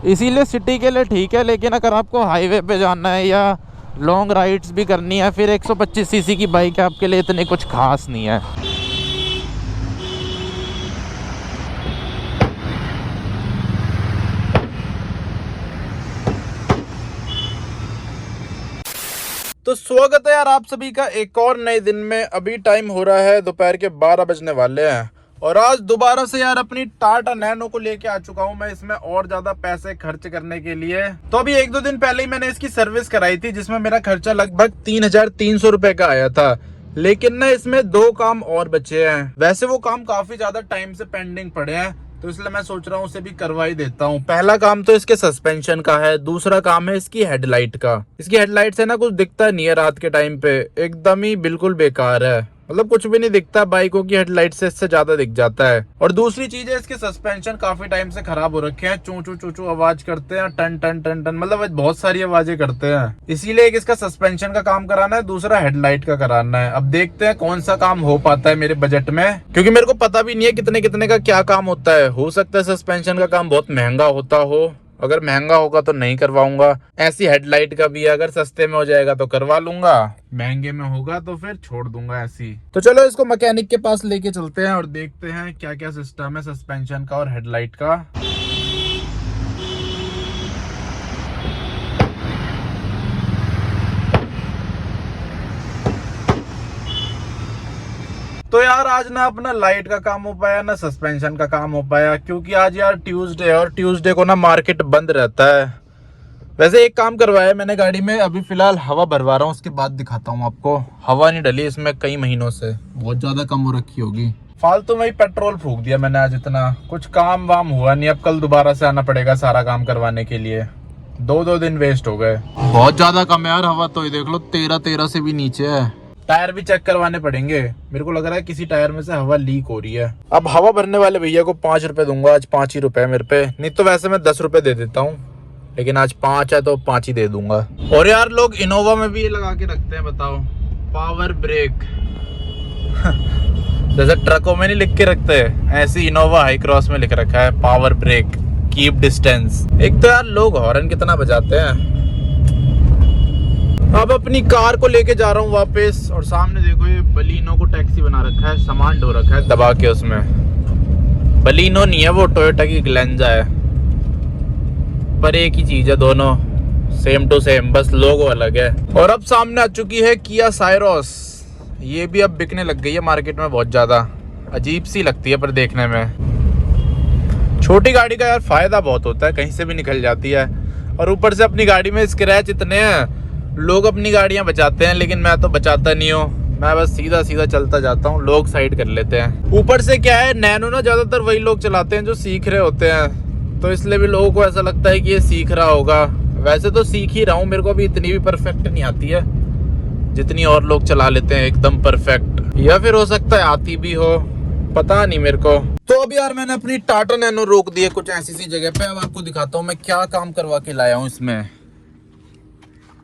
इसीलिए सिटी के लिए ठीक है, लेकिन अगर आपको हाईवे पे जाना है या लॉन्ग राइड्स भी करनी है, फिर 125 सीसी की बाइक आपके लिए इतनी कुछ खास नहीं है। तो स्वागत है यार आप सभी का एक और नए दिन में। अभी टाइम हो रहा है दोपहर के 12 बजने वाले हैं और आज दोबारा से यार अपनी टाटा नैनो को लेके आ चुका हूँ मैं, इसमें और ज्यादा पैसे खर्च करने के लिए। तो अभी 1-2 दिन पहले ही मैंने इसकी सर्विस कराई थी, जिसमें मेरा खर्चा लगभग 3,300 रुपए का आया था। लेकिन ना इसमें 2 काम और बचे हैं। वैसे वो काम काफी ज्यादा टाइम से पेंडिंग पड़े हैं, तो इसलिए मैं सोच रहा हूँ उसे भी करवा ही देता हूँ। पहला काम तो इसके सस्पेंशन का है, दूसरा काम है इसकी हेडलाइट का। इसकी हेडलाइट से ना कुछ दिखता नहीं है रात के टाइम पे, एकदम ही बिल्कुल बेकार है, मतलब कुछ भी नहीं दिखता। बाइकों की हेडलाइट से इससे ज्यादा दिख जाता है। और दूसरी चीज है इसके सस्पेंशन काफी टाइम से खराब हो रखे हैं, चू चू चू चू आवाज करते हैं, टन टन टन टन, मतलब बहुत सारी आवाजें करते हैं। इसीलिए एक इसका सस्पेंशन का काम कराना है, दूसरा हेडलाइट का कराना है। अब देखते हैं कौन सा काम हो पाता है मेरे बजट में, क्योंकि मेरे को पता भी नहीं है कितने कितने का क्या काम होता है। हो सकता है सस्पेंशन का काम बहुत महंगा होता हो, अगर महंगा होगा तो नहीं करवाऊंगा। ऐसी हेडलाइट का भी अगर सस्ते में हो जाएगा तो करवा लूंगा, महंगे में होगा तो फिर छोड़ दूंगा ऐसी। तो चलो इसको मैकेनिक के पास लेके चलते हैं और देखते हैं क्या क्या सिस्टम है सस्पेंशन का और हेडलाइट का। तो यार आज ना अपना लाइट का काम हो पाया ना सस्पेंशन का काम हो पाया, क्योंकि आज यार ट्यूसडे है और ट्यूसडे को ना मार्केट बंद रहता है। वैसे एक काम करवाया मैंने गाड़ी में, अभी फिलहाल हवा भरवा रहा हूँ, उसके बाद दिखाता हूँ आपको। हवा नहीं डली इसमें कई महीनों से, बहुत ज्यादा कम हो रखी होगी। फालतू में ही पेट्रोल फूंक दिया मैंने आज, इतना कुछ काम वाम हुआ नहीं। अब कल दोबारा से आना पड़ेगा सारा काम करवाने के लिए, 2 दिन वेस्ट हो गए। बहुत ज्यादा कम है यार हवा, तो ये देख लो 13 से भी नीचे है। टायर भी चेक करवाने पड़ेंगे, मेरे को लग रहा है किसी टायर में से हवा लीक हो रही है। अब हवा भरने वाले भैया को 5 रुपए दूंगा, आज 5 ही रुपए मेरे पे, नहीं तो वैसे मैं 10 रुपए दे देता हूँ, लेकिन आज 5 है तो 5 ही दे दूंगा। और यार लोग इनोवा में भी ये लगा के रखते हैं, बताओ, पावर ब्रेक जैसे ट्रकों में नहीं लिख के रखते, ऐसी इनोवा हाई क्रॉस में लिख रखा है पावर ब्रेक, कीप डिस्टेंस। एक तो यार लोग हॉर्न कितना बजाते हैं। अब अपनी कार को लेके जा रहा हूँ वापस, और सामने देखो ये बलिनो को टैक्सी बना रखा है, सामान ढो रखा है दबा के उसमें। बलिनो नहीं है वो, टोयोटा की ग्लेंजा है, पर एक ही चीज है, दोनों सेम टू सेम, बस लोगो अलग है। और अब सामने आ चुकी है किया साइरोस, ये भी अब बिकने लग गई है मार्केट में बहुत ज्यादा, अजीब सी लगती है पर देखने में। छोटी गाड़ी का यार फायदा बहुत होता है, कहीं से भी निकल जाती है, और ऊपर से अपनी गाड़ी में स्क्रैच इतने हैं। लोग अपनी गाड़ियां बचाते हैं, लेकिन मैं तो बचाता नहीं हूँ, मैं बस सीधा सीधा चलता जाता हूँ, लोग साइड कर लेते हैं। ऊपर से क्या है, नैनो ना ज्यादातर वही लोग चलाते हैं जो सीख रहे होते हैं, तो इसलिए भी लोगों को ऐसा लगता है कि ये सीख रहा होगा। वैसे तो सीख ही रहा हूँ, मेरे को अभी इतनी भी परफेक्ट नहीं आती है जितनी और लोग चला लेते हैं एकदम परफेक्ट, या फिर हो सकता है आती भी हो, पता नहीं मेरे को। तो अब यार मैंने अपनी टाटा नैनो रोक दी है कुछ ऐसी सी जगह पे, अब आपको दिखाता हूँ मैं क्या काम करवा के लाया हूँ इसमें।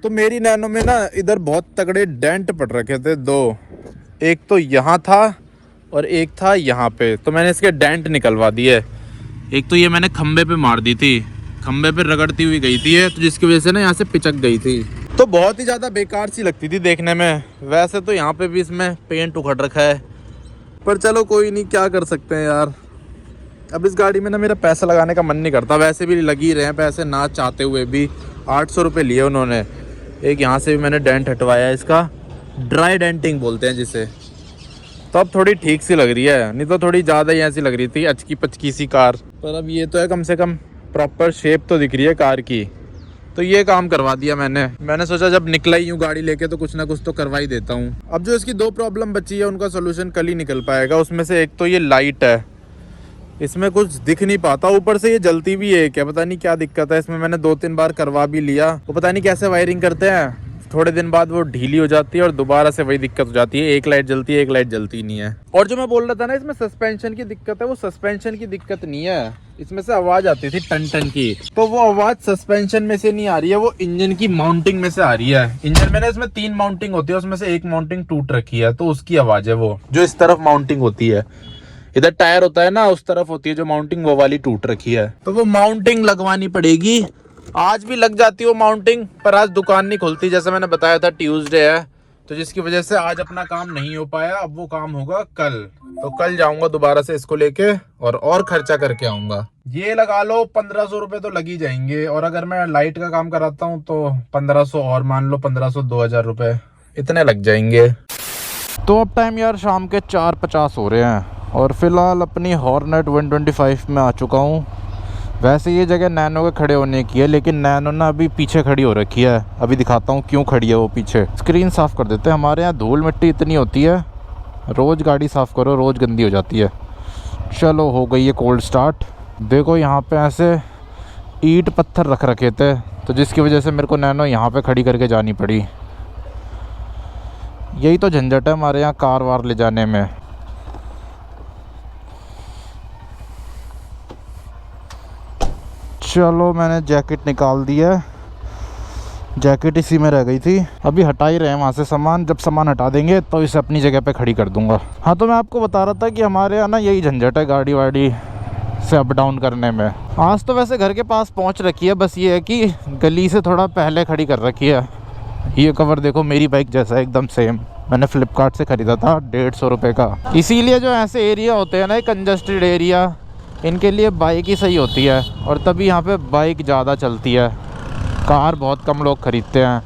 तो मेरी नैनो में ना इधर बहुत तगड़े डेंट पड़ रखे थे 2, एक तो यहाँ था और एक था यहाँ पे, तो मैंने इसके डेंट निकलवा दिए। एक तो ये मैंने खंबे पे मार दी थी, खंबे पे रगड़ती हुई गई थी ये, तो जिसकी वजह से ना यहाँ से पिचक गई थी, तो बहुत ही ज़्यादा बेकार सी लगती थी देखने में। वैसे तो यहाँ पे भी इसमें पेंट उखड़ रखा है, पर चलो कोई नहीं, क्या कर सकते हैं यार। अब इस गाड़ी में ना मेरा पैसा लगाने का मन नहीं करता, वैसे भी लग ही रहे हैं पैसे ना चाहते हुए भी। 800 रुपये लिए उन्होंने। एक यहाँ से भी मैंने डेंट हटवाया, इसका ड्राई डेंटिंग बोलते हैं जिसे, तो अब थोड़ी ठीक सी लग रही है, नहीं तो थोड़ी ज़्यादा ही ऐसी लग रही थी अचकी पचकी सी कार। पर अब ये तो है, कम से कम प्रॉपर शेप तो दिख रही है कार की, तो ये काम करवा दिया मैंने सोचा जब निकला ही यूँ गाड़ी लेके तो कुछ ना कुछ तो करवा ही देता हूँ। अब जो इसकी 2 प्रॉब्लम बची है उनका सोल्यूशन कल ही निकल पाएगा। उसमें से एक तो ये लाइट है, इसमें कुछ दिख नहीं पाता, ऊपर से ये जलती भी है, क्या पता नहीं क्या दिक्कत है इसमें। मैंने 2-3 बार करवा भी लिया, वो पता नहीं कैसे वायरिंग करते हैं, थोड़े दिन बाद वो ढीली हो जाती है और दोबारा से वही दिक्कत हो जाती है, एक लाइट जलती है एक लाइट जलती नहीं है। और जो मैं बोल रहा था ना इसमें सस्पेंशन की दिक्कत है, वो सस्पेंशन की दिक्कत नहीं है, इसमें से आवाज आती थी टन टन की, तो वो आवाज सस्पेंशन में से नहीं आ रही है, वो इंजन की माउंटिंग में से आ रही है। इंजन में ना इसमें 3 माउंटिंग होती है, उसमें से एक माउंटिंग टूट रखी है, तो उसकी आवाज है वो, जो इस तरफ माउंटिंग होती है। इधर टायर होता है ना, उस तरफ होती है जो माउंटिंग, वो वाली टूट रखी है, तो वो माउंटिंग लगवानी पड़ेगी। आज भी लग जाती है वो माउंटिंग, पर आज दुकान नहीं खुलती, जैसे मैंने बताया था ट्यूसडे है, तो जिसकी वजह से आज अपना काम नहीं हो पाया। अब वो काम होगा कल, तो कल जाऊंगा दोबारा से इसको लेके और खर्चा करके आऊंगा। ये लगा लो 1500 रुपये तो लग ही जाएंगे, और अगर मैं लाइट का काम कराता हूँ तो 1500 और मान लो 1500 2000 रुपये इतने लग जाएंगे। तो अब टाइम यार शाम के 4:50 हो रहे हैं और फिलहाल अपनी हॉर्नेट 125 में आ चुका हूँ। वैसे ये जगह नैनो के खड़े होने की है, लेकिन नैनो ना अभी पीछे खड़ी हो रखी है। अभी दिखाता हूँ क्यों खड़ी है वो पीछे। स्क्रीन साफ़ कर देते हैं। हमारे यहाँ धूल मिट्टी इतनी होती है, रोज़ गाड़ी साफ़ करो रोज़ गंदी हो जाती है। चलो हो गई है कोल्ड स्टार्ट। देखो यहाँ पे ऐसे ईंट पत्थर रख रखे थे, तो जिसकी वजह से मेरे को नैनो यहाँ पे खड़ी करके जानी पड़ी। यही तो झंझट है हमारे यहाँ कार वार ले जाने में। चलो मैंने जैकेट निकाल दी है, जैकेट इसी में रह गई थी। अभी हटा ही रहे हैं वहाँ से सामान, जब सामान हटा देंगे तो इसे अपनी जगह पे खड़ी कर दूंगा। हाँ तो मैं आपको बता रहा था कि हमारे यहाँ ना यही झंझट है गाड़ी वाड़ी से अप डाउन करने में। आज तो वैसे घर के पास पहुँच रखी है, बस ये है कि गली से थोड़ा पहले खड़ी कर रखी है। ये कवर देखो मेरी बाइक जैसा है एकदम सेम, मैंने फ्लिपकार्ट से ख़रीदा था 150 रुपये का। इसीलिए जो ऐसे एरिया होते हैं ना कंजस्टेड एरिया, इनके लिए बाइक ही सही होती है, और तभी यहाँ पे बाइक ज़्यादा चलती है। कार बहुत कम लोग ख़रीदते हैं।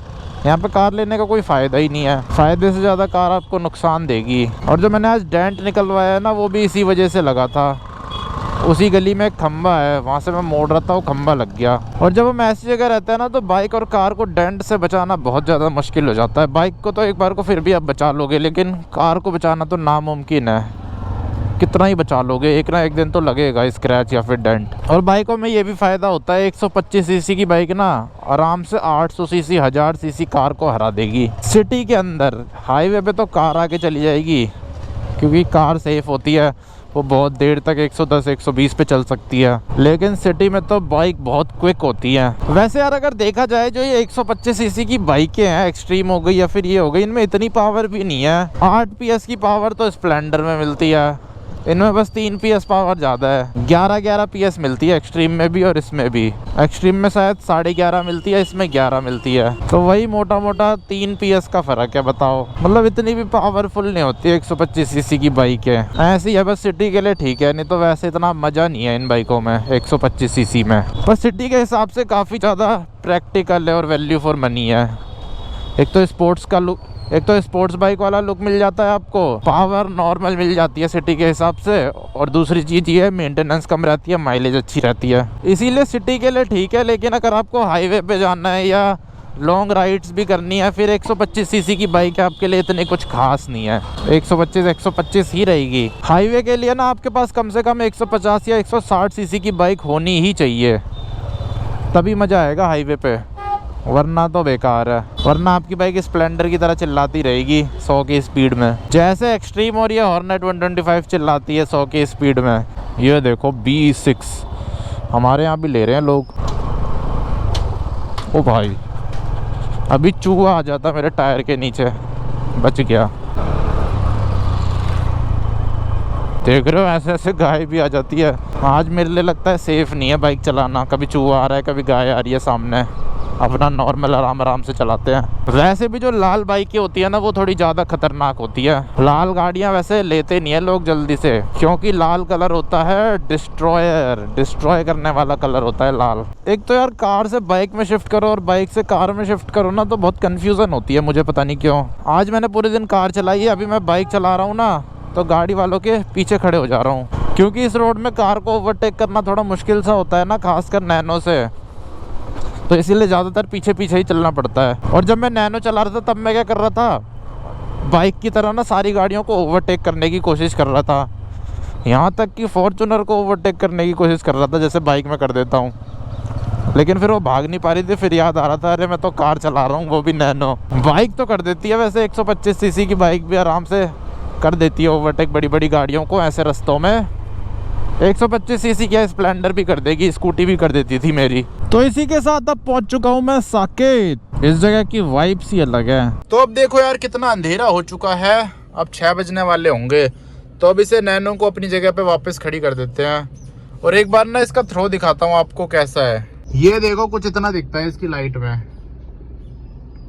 यहाँ पे कार लेने का कोई फ़ायदा ही नहीं है, फ़ायदे से ज़्यादा कार आपको नुकसान देगी। और जो मैंने आज डेंट निकलवाया है ना, वो भी इसी वजह से लगा था। उसी गली में एक खंबा है, वहाँ से मैं मोड़ रहा था, वो खंबा लग गया। और जब हम ऐसी जगह रहते हैं ना, तो बाइक और कार को डेंट से बचाना बहुत ज़्यादा मुश्किल हो जाता है। बाइक को तो एक बार को फिर भी आप बचा लोगे, लेकिन कार को बचाना तो नामुमकिन है। कितना ही बचा लोगे, एक ना एक दिन तो लगेगा स्क्रैच या फिर डेंट। और बाइकों में ये भी फ़ायदा होता है, 125 सीसी की बाइक ना आराम से 800 सीसी 1000 सीसी कार को हरा देगी। सिटी के अंदर हाईवे पे तो कार आके चली जाएगी, क्योंकि कार सेफ़ होती है, वो बहुत देर तक 110 120 पे चल सकती है। लेकिन सिटी में तो बाइक बहुत क्विक होती है। वैसे यार अगर देखा जाए, जो ये 125 सीसी की बाइकें हैं, एक्सट्रीम हो गई या फिर ये हो गई, इनमें इतनी पावर भी नहीं है। 8 PS की पावर तो स्प्लेंडर में मिलती है, इनमें बस 3 PS पावर ज़्यादा है। 11 PS मिलती है एक्सट्रीम में भी और इसमें भी। एक्सट्रीम में शायद 11.5 मिलती है, इसमें 11 मिलती है, तो वही मोटा मोटा 3 PS का फ़र्क है। बताओ, मतलब इतनी भी पावरफुल नहीं होती है 125 सीसी की बाइक है। ऐसी है बस सिटी के लिए ठीक है, नहीं तो वैसे इतना मज़ा नहीं है इन बाइकों में 125 सीसी में। बस सिटी के हिसाब से काफ़ी ज़्यादा प्रैक्टिकल है और वैल्यू फॉर मनी है। एक तो स्पोर्ट्स का लुक, एक तो स्पोर्ट्स बाइक वाला लुक मिल जाता है आपको, पावर नॉर्मल मिल जाती है सिटी के हिसाब से, और दूसरी चीज़ ये है मेंटेनेंस कम रहती है, माइलेज अच्छी रहती है। इसीलिए सिटी के लिए ठीक है। लेकिन अगर आपको हाईवे पे जाना है या लॉन्ग राइड्स भी करनी है, फिर 125 सीसी की बाइक आपके लिए इतनी कुछ खास नहीं है। 125 ही रहेगी। हाईवे के लिए ना आपके पास कम से कम 150 या 160 सीसी की बाइक होनी ही चाहिए, तभी मज़ा आएगा हाईवे पे, वरना तो बेकार है। वरना आपकी बाइक स्प्लेंडर की तरह चिल्लाती रहेगी 100 की स्पीड में, जैसे एक्सट्रीम और ये हॉर्नेट 125 चिल्लाती है 100 की स्पीड में। ये देखो B6 हमारे यहाँ भी ले रहे हैं लोग। ओ भाई, अभी चूहा आ जाता मेरे टायर के नीचे, बच गया। देख रहे हो, ऐसे ऐसे गाय भी आ जाती है। आज मेरे लिए लगता है सेफ़ नहीं है बाइक चलाना। कभी चूहा आ रहा है, कभी गाय आ रही है सामने। अपना नॉर्मल आराम से चलाते हैं। वैसे भी जो लाल बाइकें होती है ना, वो थोड़ी ज़्यादा खतरनाक होती है। लाल गाड़ियां वैसे लेते नहीं है लोग जल्दी से, क्योंकि लाल कलर होता है डिस्ट्रॉय करने वाला कलर होता है लाल। एक तो यार कार से बाइक में शिफ्ट करो और बाइक से कार में शिफ्ट करो ना, तो बहुत कन्फ्यूज़न होती है मुझे, पता नहीं क्यों। आज मैंने पूरे दिन कार चलाई है, अभी मैं बाइक चला रहा हूँ ना, तो गाड़ी वालों के पीछे खड़े हो जा रहा हूँ, क्योंकि इस रोड में कार को ओवरटेक करना थोड़ा मुश्किल सा होता है ना, खासकर नैनो से, तो इसीलिए ज़्यादातर पीछे ही चलना पड़ता है। और जब मैं नैनो चला रहा था तब मैं क्या कर रहा था, बाइक की तरह ना सारी गाड़ियों को ओवरटेक करने की कोशिश कर रहा था। यहाँ तक कि फॉर्च्यूनर को ओवरटेक करने की कोशिश कर रहा था, जैसे बाइक में कर देता हूँ। लेकिन फिर वो भाग नहीं पा रही थी। फिर याद आ रहा था, अरे मैं तो कार चला रहा हूँ, वो भी नैनो। बाइक तो कर देती है वैसे, 125 सीसी की बाइक भी आराम से कर देती है ओवरटेक बड़ी गाड़ियों को ऐसे रास्तों में। 125 सीसी की स्प्लेंडर भी कर देगी, स्कूटी भी कर देती थी मेरी। तो इसी के साथ अब पहुंच चुका हूं मैं साकेत। इस जगह की वाइब्स ही अलग है। तो अब देखो यार कितना अंधेरा हो चुका है, अब 6 बजने वाले होंगे। तो अब इसे नैनो को अपनी जगह पे वापस खड़ी कर देते हैं और एक बार ना इसका थ्रो दिखाता हूँ आपको कैसा है। ये देखो कुछ इतना दिखता है इसकी लाइट में।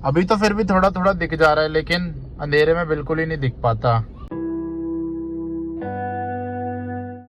अभी तो फिर भी थोड़ा थोड़ा दिख जा रहा है, लेकिन अंधेरे में बिल्कुल ही नहीं दिख पाता।